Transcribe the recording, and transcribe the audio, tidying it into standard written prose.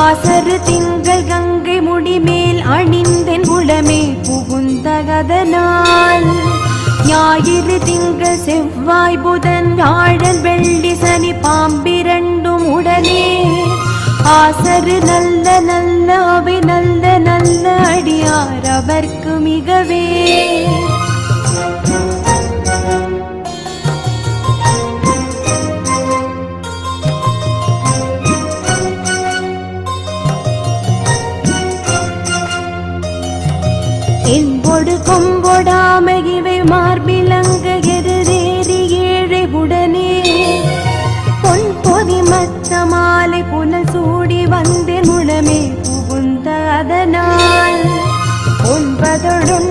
ஆசரு திங்கள் கங்கை முடிமேல் அணிந்தென் உளமே புகுந்தகதனால் ஞாயிறு திங்கள் செவ்வாய் புதன் வியாழன் வெள்ளி சனி பாம்பிரண்டும் உடனே ஆசரு நல்ல நல்ல அவை நல்ல நல்ல அடியார் அவர்க்கு மிகவே என்பொடு கொம்பொடாமை இவை மார்பிலங்க எருதேறி ஏழை உடனே பொன் பொதி மத்த மாலை புனல் சூடி வந்தேன் உளமே புகுந்த அதனால் ஒன்பதொடும்